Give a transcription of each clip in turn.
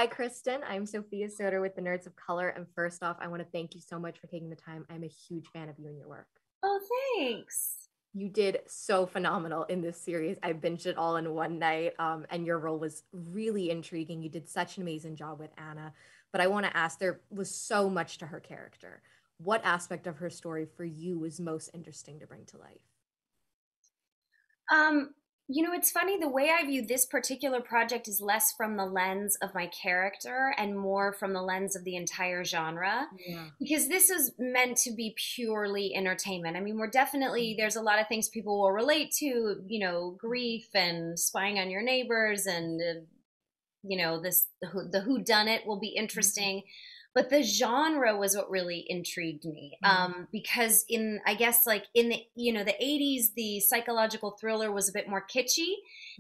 Hi, Kristen. I'm Sophia Soder with the Nerds of Color. And first off, I want to thank you so much for taking the time. I'm a huge fan of you and your work. Oh, thanks. You did so phenomenal in this series. I binged it all in one night, and your role was really intriguing. You did such an amazing job with Anna. But I want to ask, there was so much to her character. What aspect of her story for you was most interesting to bring to life? Um, it's funny, the way I view this particular project is less from the lens of my character and more from the lens of the entire genre, Yeah. because this is meant to be purely entertainment. I mean, we're definitely, there's a lot of things people will relate to, grief and spying on your neighbors and this the who done it will be interesting, but the genre was what really intrigued me, because in, I guess, like in the the 80s, the psychological thriller was a bit more kitschy,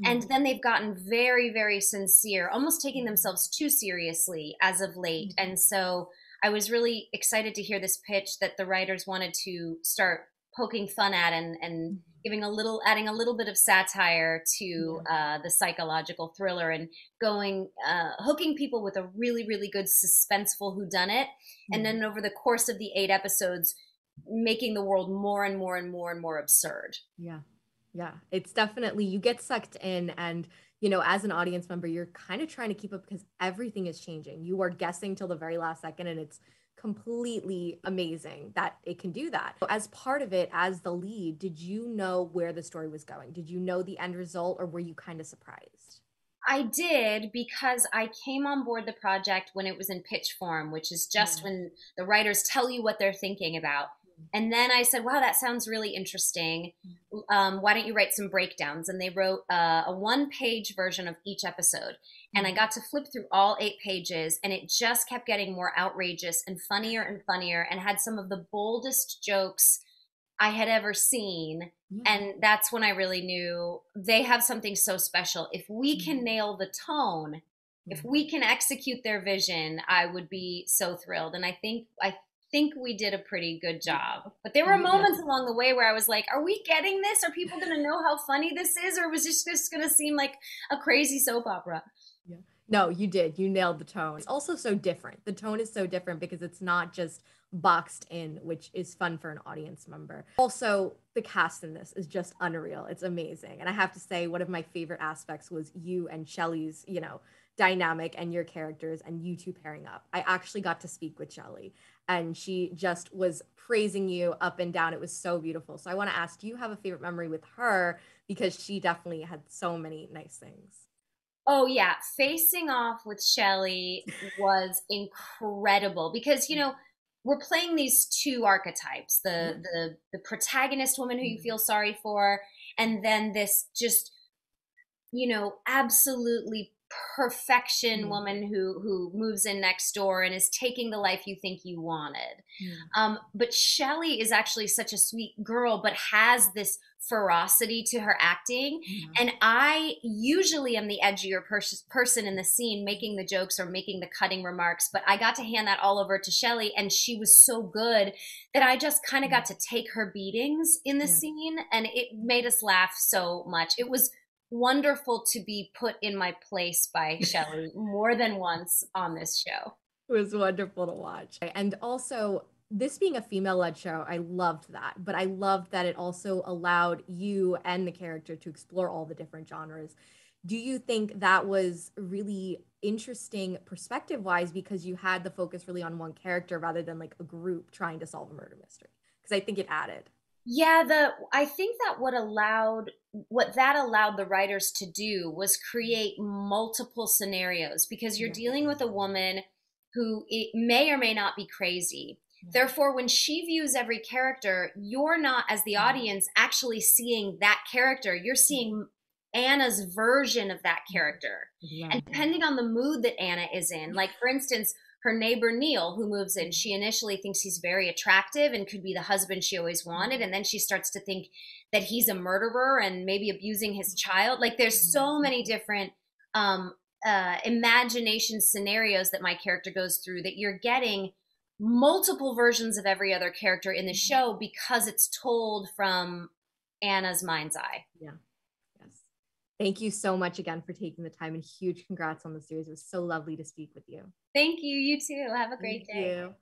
and Mhm. then they've gotten very, very sincere, almost taking themselves too seriously as of late. And so I was really excited to hear this pitch that the writers wanted to start poking fun at, and giving a little, adding a little bit of satire to Yeah. the psychological thriller, and going, hooking people with a really, really good suspenseful whodunit, and Yeah. then over the course of the 8 episodes, making the world more and more and more and more absurd. Yeah. Yeah. It's definitely, you get sucked in, and, as an audience member, you're kind of trying to keep up because everything is changing. You are guessing till the very last second, and it's completely amazing that it can do that. So as part of it, as the lead, did you know where the story was going? Did you know the end result, or were you kind of surprised? I did, because I came on board the project when it was in pitch form, which is just Yeah. when the writers tell you what they're thinking about. And then I said, wow, that sounds really interesting. Why don't you write some breakdowns? And they wrote a 1 page version of each episode. And I Mhm. got to flip through all 8 pages, and it just kept getting more outrageous and funnier, and had some of the boldest jokes I had ever seen. Yeah. And that's when I really knew they have something so special. If we can Mhm. nail the tone, Yeah. if we can execute their vision, I would be so thrilled. And I think we did a pretty good Yeah. job. But there were You moments did. along the way where I was like, are we getting this? Are people going to know how funny this is? Or was this just going to seem like a crazy soap opera? Yeah. No, you did. You nailed the tone. It's also so different. The tone is so different because it's not just boxed in, which is fun for an audience member. Also, the cast in this is just unreal. It's amazing. And I have to say, one of my favorite aspects was you and Shelley's, dynamic, and your characters and you two pairing up. I actually got to speak with Shelley, and she just was praising you up and down. It was so beautiful. So I want to ask, do you have a favorite memory with her? Because she definitely had so many nice things. Oh yeah, facing off with Shelley was incredible, because we're playing these two archetypes, Yeah. the protagonist woman who you Mhm. feel sorry for, and then this just, absolutely perfection Yeah. woman who moves in next door and is taking the life you think you wanted. Yeah. But Shelley is actually such a sweet girl, but has this ferocity to her acting. Yeah. And I usually am the edgier person in the scene, making the jokes or making the cutting remarks. But I got to hand that all over to Shelley, and she was so good that I just kind of Yeah. got to take her beatings in the Yeah. scene, and it made us laugh so much. It was wonderful to be put in my place by Shelley more than once on this show. It was wonderful to watch. And also, this being a female led show, I loved that. But I loved that it also allowed you and the character to explore all the different genres. Do you think that was really interesting perspective wise because you had the focus really on one character rather than like a group trying to solve a murder mystery? Because I think it added. Yeah, the I think that what that allowed the writers to do was create multiple scenarios, because you're Yeah. dealing with a woman who it may or may not be crazy. Yeah. Therefore, when she views every character, you're not, as the Mhm. audience, actually seeing that character. You're seeing Anna's version of that Mhm. character. And Exactly. depending on the mood that Anna is in, like for instance, her neighbor Neil, who moves in, Mhm. she initially thinks he's very attractive and could be the husband she always wanted. Mhm. And then she starts to think that he's a murderer and maybe abusing his child. Like there's so many different um, imagination scenarios that my character goes through, that you're getting multiple versions of every other character in the Mhm. show because it's told from Anna's mind's eye. Yeah. Yes. Thank you so much again for taking the time, and huge congrats on the series. It was so lovely to speak with you. Thank you. You too. Have a Thank great day. you.